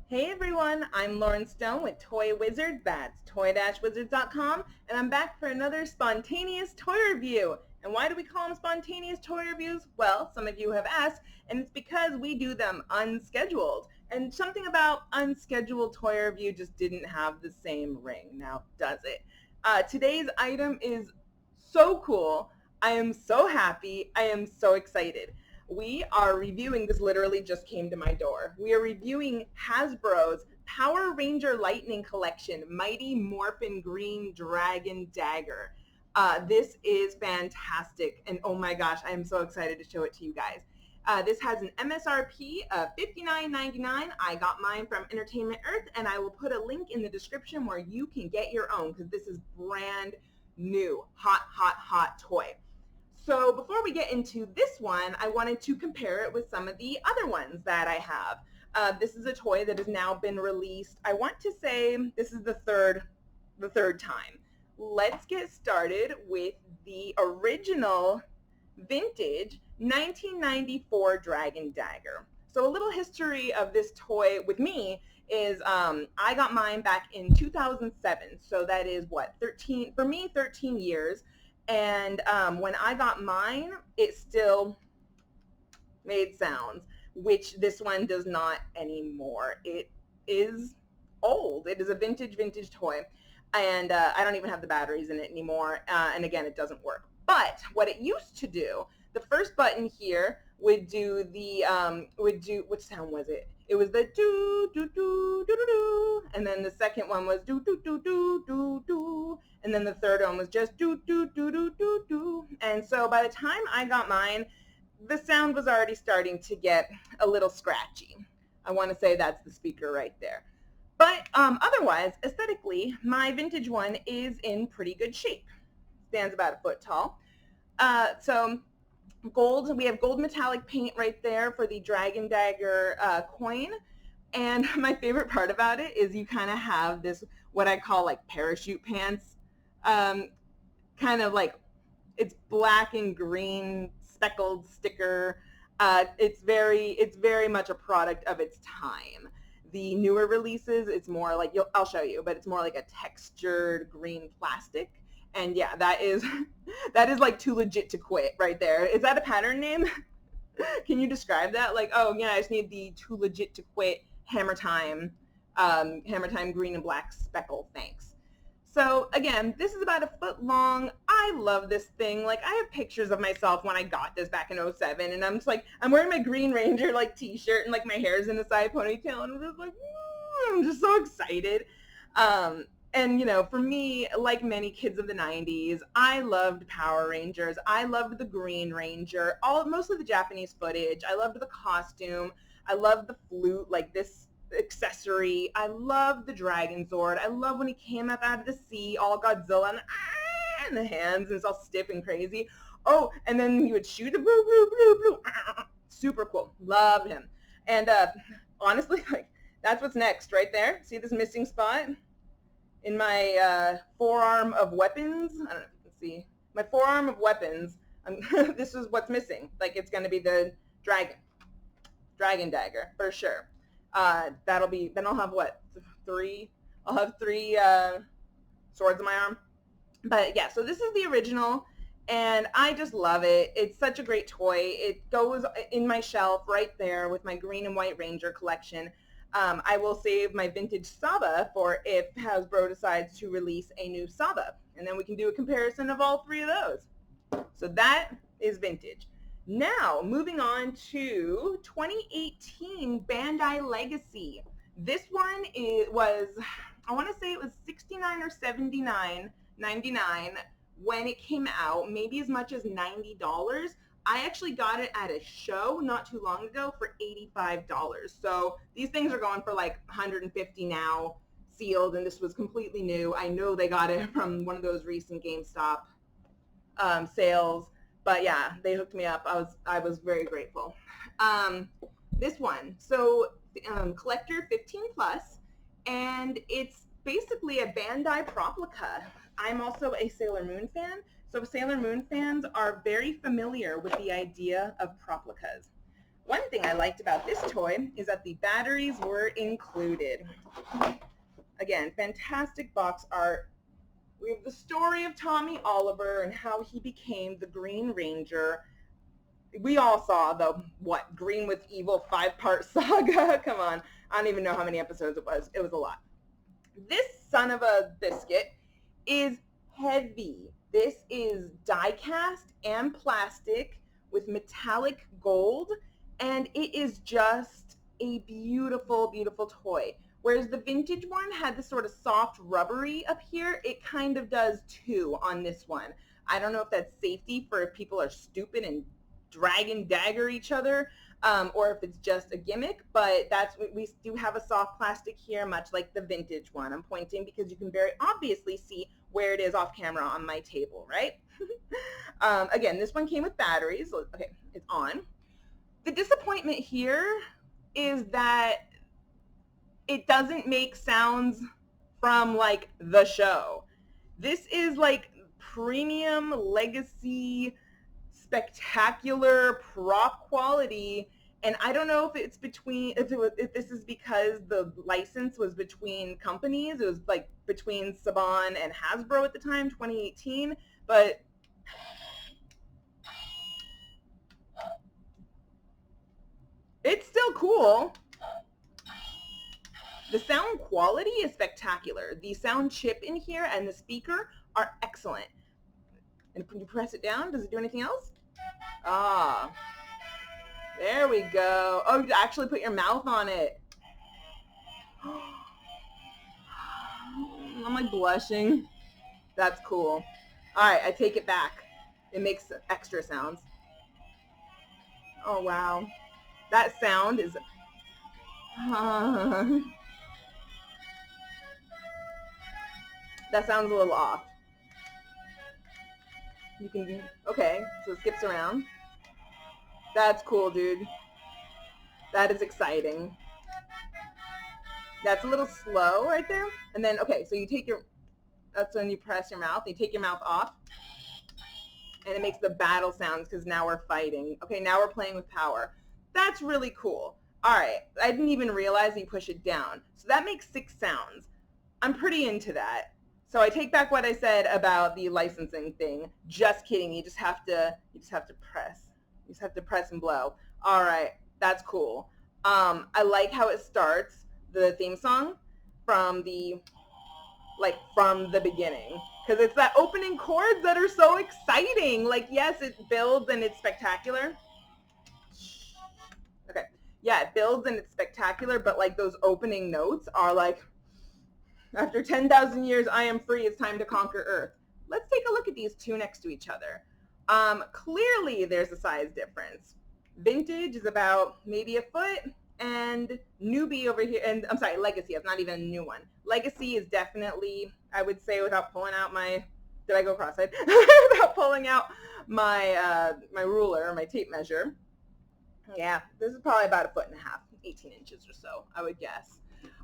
Hey everyone, I'm Lauren Stone with Toy Wizard, that's toy-wizards.com, and I'm back for another spontaneous toy review. And why do we call them spontaneous toy reviews? Well, some of you have asked, and it's because we do them unscheduled. And something about unscheduled toy review just didn't have the same ring. Now, does it? Today's item is so cool. I am so happy. I am so excited. We are reviewing, this literally just came to my door. We are reviewing Hasbro's Power Ranger Lightning Collection, Mighty Morphin Green Dragon Dagger. This is fantastic, and oh my gosh, I am so excited to show it to you guys. This has an MSRP of $59.99. I got mine from Entertainment Earth, and I will put a link in the description where you can get your own because this is brand new, hot toy. So before we get into this one, I wanted to compare it with some of the other ones that I have. This is a toy that has now been released. I want to say this is the third time. Let's get started with the original vintage 1994 Dragon Dagger. So a little history of this toy with me is I got mine back in 2007. So that is what, 13 years. And when I got mine, it still made sounds, which this one does not anymore. It is old. It is a vintage toy. And I don't even have the batteries in it anymore. And again, it doesn't work. But what it used to do, the first button here would do the, which sound was it? It was the do, do, do, do, do, do. And then the second one was do, do, do, do, do, do. And then the third one was just do, do, do, do, do, do. And so by the time I got mine, the sound was already starting to get a little scratchy. I want to say that's the speaker right there. But otherwise, aesthetically, my vintage one is in pretty good shape. Stands about a foot tall. So gold, we have gold metallic paint right there for the Dragon Dagger coin. And my favorite part about it is you kind of have this, what I call like parachute pants, kind of like, it's black and green speckled sticker. It's very much a product of its time. The newer releases, it's more like, I'll show you, but it's more like a textured green plastic. And yeah, that is like too legit to quit right there. Is that a pattern name? Can you describe that? Like, oh yeah, I just need the too legit to quit Hammer Time green and black speckle, thanks. So again, this is about a foot long. I love this thing. Like, I have pictures of myself when I got this back in 07, and I'm just like, I'm wearing my Green Ranger like t-shirt and like my hair's in a side ponytail, and I'm just like, I'm just so excited. And you know, for me, like many kids of the 90s, I loved Power Rangers. I loved the Green Ranger, most of the Japanese footage. I loved the costume. I loved the flute, like this accessory. I love the Dragon Sword. I love when he came up out of the sea, all Godzilla and the hands, and it's all stiff and crazy. Oh, and then he would shoot a blue, blue, blue, blue. Super cool. Loved him. And honestly, like, that's what's next right there. See this missing spot in my forearm of weapons? I don't know if you can see. My forearm of weapons. This is what's missing. Like, it's going to be the Dragon Dagger for sure. That'll be, then I'll have what, three? I'll have three swords in my arm. But yeah, so this is the original, and I just love it. It's such a great toy. It goes in my shelf right there with my green and white Ranger collection. I will save my vintage Saba for if Hasbro decides to release a new Saba, and then we can do a comparison of all three of those. So that is vintage. Now, moving on to 2018 Bandai Legacy. This one was, I want to say it was $69 or $79.99 when it came out, maybe as much as $90. I actually got it at a show not too long ago for $85. So these things are going for like $150 now, sealed, and this was completely new. I know they got it from one of those recent GameStop sales. But yeah, they hooked me up. I was very grateful. This one, so collector 15 plus, and it's basically a Bandai Proplica. I'm also a Sailor Moon fan, so Sailor Moon fans are very familiar with the idea of Proplicas. One thing I liked about this toy is that the batteries were included. Again, fantastic box art. We have the story of Tommy Oliver and how he became the Green Ranger. We all saw the, Green with Evil 5-part saga. Come on. I don't even know how many episodes it was. It was a lot. This son of a biscuit is heavy. This is die cast and plastic with metallic gold, and it is just a beautiful, beautiful toy. Whereas the vintage one had this sort of soft rubbery up here, it kind of does too on this one. I don't know if that's safety for if people are stupid and dragon dagger each other, or if it's just a gimmick, but that's what we do have a soft plastic here, much like the vintage one. I'm pointing because you can very obviously see where it is off camera on my table, right? Again, this one came with batteries. Okay, it's on. The disappointment here is that it doesn't make sounds from like the show. This is like premium legacy spectacular prop quality, and I don't know if it's if this is because the license was between companies. It was like between Saban and Hasbro at the time, 2018, but it's still cool. The sound quality is spectacular. The sound chip in here and the speaker are excellent. And when you press it down, does it do anything else? Ah, there we go. Oh, you actually put your mouth on it. I'm like blushing. That's cool. All right, I take it back. It makes extra sounds. Oh, wow. That sound is... that sounds a little off. You can do... Okay, so it skips around. That's cool, dude. That is exciting. That's a little slow right there. And then, okay, so you take your... That's when you press your mouth. You take your mouth off. And it makes the battle sounds because now we're fighting. Okay, now we're playing with power. That's really cool. All right, I didn't even realize you push it down. So that makes 6 sounds. I'm pretty into that. So I take back what I said about the licensing thing. Just kidding. You just have to press. You just have to press and blow. All right, that's cool. I like how it starts the theme song from the beginning, because it's that opening chords that are so exciting. Like, yes, it builds and it's spectacular. Okay, yeah, it builds and it's spectacular, but like those opening notes are like, after 10,000 years, I am free. It's time to conquer Earth. Let's take a look at these two next to each other. Clearly, there's a size difference. Vintage is about maybe a foot, and newbie over here, and I'm sorry, Legacy, it's not even a new one. Legacy is definitely, I would say, without pulling out my, did I go cross-eyed? Without pulling out my my ruler, my tape measure. Yeah, this is probably about a foot and a half, 18 inches or so, I would guess.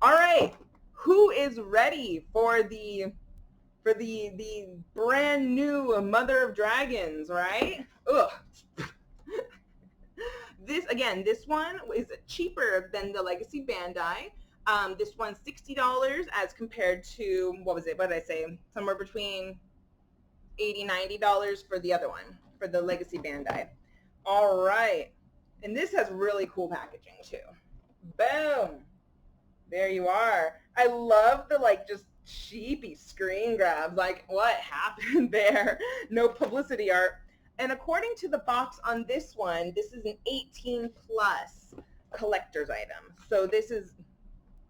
All right, who is ready for the brand new Mother of Dragons, right? Ugh. This one is cheaper than the Legacy Bandai. This one's $60 as compared to, what did I say? Somewhere between $80, $90 for the other one, for the Legacy Bandai. All right. And this has really cool packaging too. Boom. There you are. I love the just cheapy screen grabs. Like, what happened there? No publicity art. And according to the box on this one, this is an 18 plus collector's item. So this is,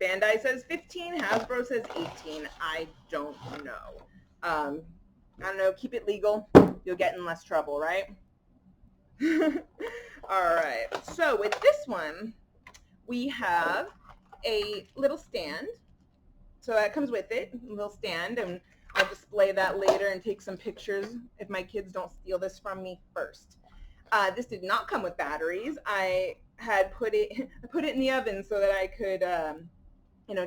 Bandai says 15, Hasbro says 18. I don't know. I don't know, keep it legal. You'll get in less trouble, right? All right, so with this one, we have a little stand. So that comes with it, a little stand, and I'll display that later and take some pictures if my kids don't steal this from me first. This did not come with batteries. I had put it in the oven so that I could,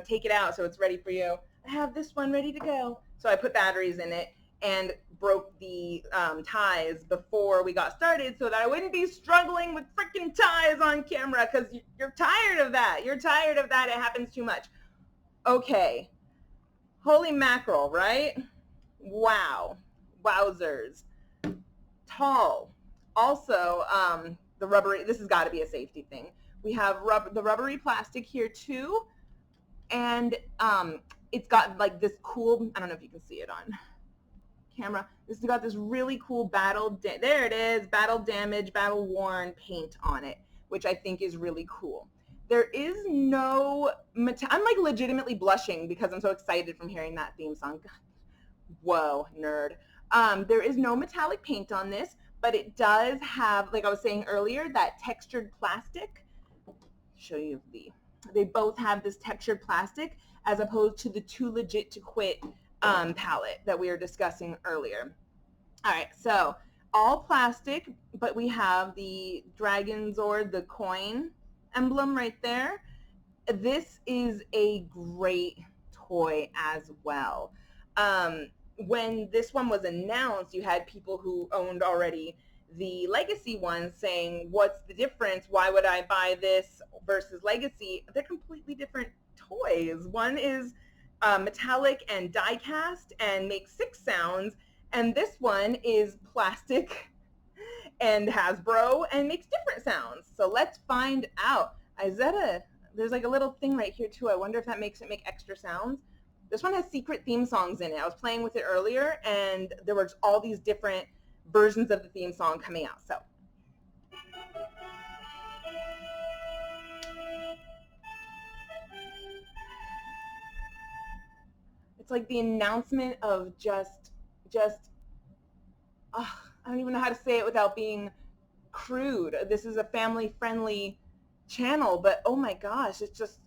take it out so it's ready for you. I have this one ready to go. So I put batteries in it. and broke the ties before we got started so that I wouldn't be struggling with freaking ties on camera, because you're tired of that. You're tired of that. It happens too much. Okay. Holy mackerel, right? Wow. Wowzers. Tall. Also, the rubbery, this has got to be a safety thing. We have the rubbery plastic here too. And it's got like this cool, I don't know if you can see it on camera. This has got this really cool there it is, battle damage, battle worn paint on it, which I think is really cool. There is no, I'm like legitimately blushing because I'm so excited from hearing that theme song. Whoa, nerd. There is no metallic paint on this, but it does have, like I was saying earlier, that textured plastic. Show you they both have this textured plastic as opposed to the Too Legit to Quit palette that we were discussing earlier. All right, so all plastic, but we have the Dragon Zord, the coin emblem right there. This is a great toy as well. When this one was announced, you had people who owned already the Legacy one saying, what's the difference? Why would I buy this versus Legacy? They're completely different toys. One is metallic and die cast and makes 6 sounds, and this one is plastic and Hasbro and makes different sounds. So let's find out. Izetta, there's like a little thing right here too. I wonder if that makes it make extra sounds. This one has secret theme songs in it. I was playing with it earlier, and there were all these different versions of the theme song coming out. So it's like the announcement of I don't even know how to say it without being crude. This is a family-friendly channel, but oh my gosh, it's just,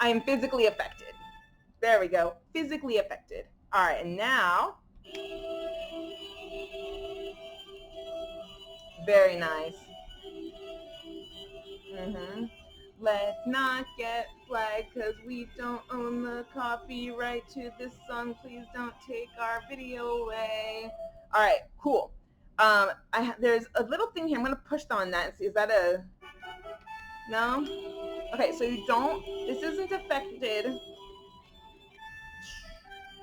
I am physically affected. There we go, physically affected. All right, and now, very nice. Let's not get flagged because we don't own the copyright to this song. Please don't take our video away. All right, cool. There's a little thing here. I'm going to push on that and see. Is that a... No? Okay, so you don't... This isn't affected.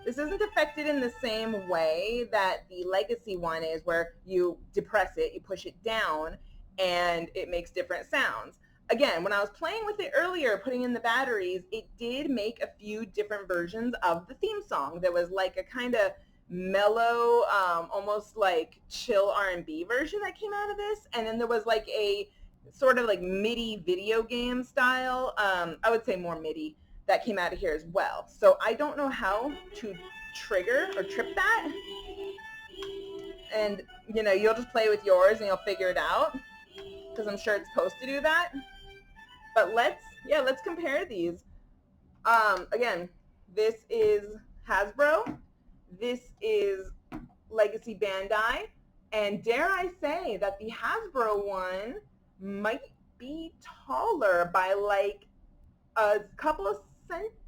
This isn't affected in the same way that the Legacy one is, where you depress it, you push it down, and it makes different sounds. Again, when I was playing with it earlier, putting in the batteries, it did make a few different versions of the theme song. There was like a kind of mellow, almost like chill R&B version that came out of this, and then there was like a sort of like MIDI video game style, I would say more MIDI, that came out of here as well. So I don't know how to trigger or trip that. And, you know, you'll just play with yours and you'll figure it out, because I'm sure it's supposed to do that. But let's compare these. Again, this is Hasbro. This is Legacy Bandai. And dare I say that the Hasbro one might be taller by like a couple of centimeters.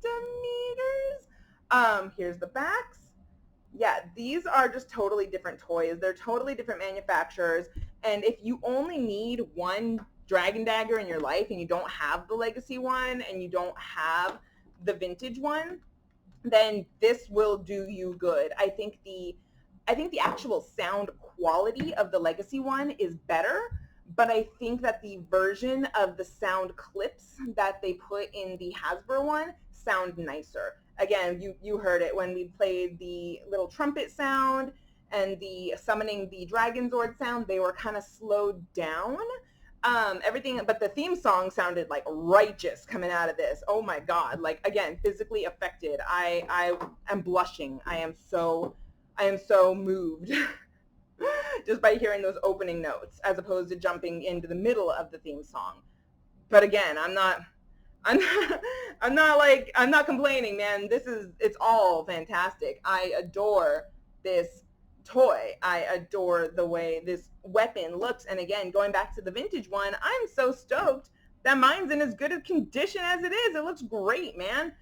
Here's the backs. Yeah, these are just totally different toys. They're totally different manufacturers. And if you only need one Dragon Dagger in your life and you don't have the Legacy one and you don't have the vintage one, then this will do you good. I think the actual sound quality of the Legacy one is better, but I think that the version of the sound clips that they put in the Hasbro one sound nicer. Again, you heard it when we played the little trumpet sound and the summoning the Dragon Zord sound. They were kind of slowed down. Everything, but the theme song sounded like righteous coming out of this. Oh my God. Like, again, physically affected. I am blushing. I am so moved just by hearing those opening notes, as opposed to jumping into the middle of the theme song. But again, I'm not complaining, man. It's all fantastic. I adore this toy. I adore the way this weapon looks. And again, going back to the vintage one, I'm so stoked that mine's in as good a condition as it is. It looks great, man.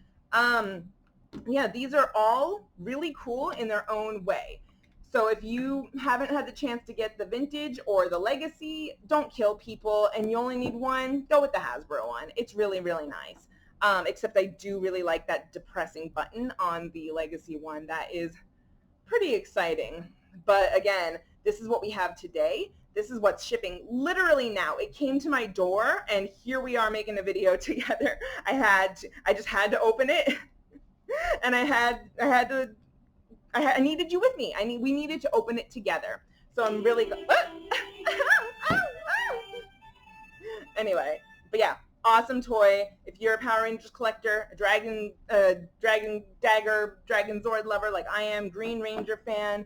yeah, these are all really cool in their own way. So if you haven't had the chance to get the vintage or the legacy, don't kill people, and you only need one, go with the Hasbro one. It's really, really nice. Except I do really like that depressing button on the legacy one. That is pretty exciting. But again, this is what we have today. This is what's shipping literally now. It came to my door, and here we are making a video together. I just had to open it, and I needed you with me. We needed to open it together. So I'm really anyway, but yeah, awesome toy. If you're a Power Rangers collector, a Dragon Dagger, Dragon Zord lover like I am, Green Ranger fan,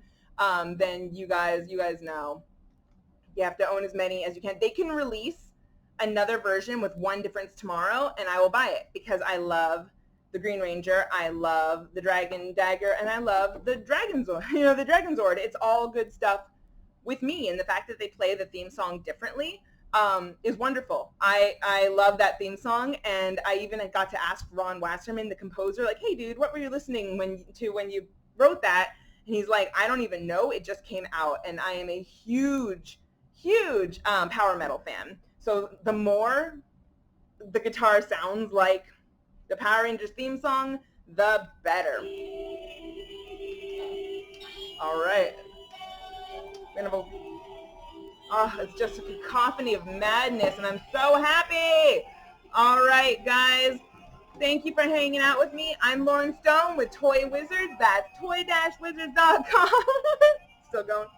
then you guys know you have to own as many as you can. They can release another version with one difference tomorrow, and I will buy it because I love the Green Ranger, I love the Dragon Dagger, and I love the Dragon Zord. You know, the Dragon Zord. It's all good stuff with me, and the fact that they play the theme song differently is wonderful. I love that theme song, and I even got to ask Ron Wasserman, the composer, like, hey, dude, what were you listening when you wrote that? And he's like, I don't even know. It just came out, and I am a huge power metal fan. So the more the guitar sounds like the Power Rangers theme song, the better. All right. It's just a cacophony of madness, and I'm so happy. All right, guys. Thank you for hanging out with me. I'm Lauren Stone with Toy Wizards. That's toy-wizards.com. Still going.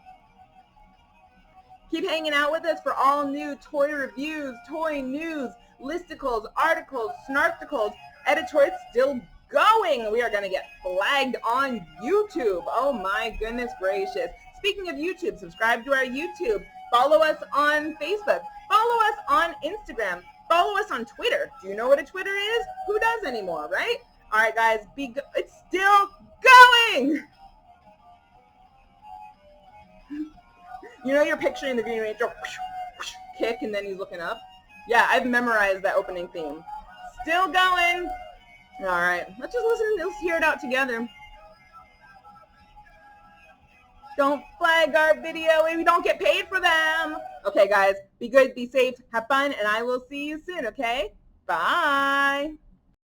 Keep hanging out with us for all new toy reviews, toy news, listicles, articles, snarkticles, editorials still going. We are going to get flagged on YouTube. Oh my goodness gracious. Speaking of YouTube, subscribe to our YouTube. Follow us on Facebook. Follow us on Instagram. Follow us on Twitter. Do you know what a Twitter is? Who does anymore, right? All right, guys, it's still going. You know you're picturing the Green Ranger kick and then he's looking up? Yeah, I've memorized that opening theme. Still going. All right, let's just listen. Let's hear it out together. Don't flag our video. We don't get paid for them. Okay, guys, be good, be safe, have fun, and I will see you soon, okay? Bye.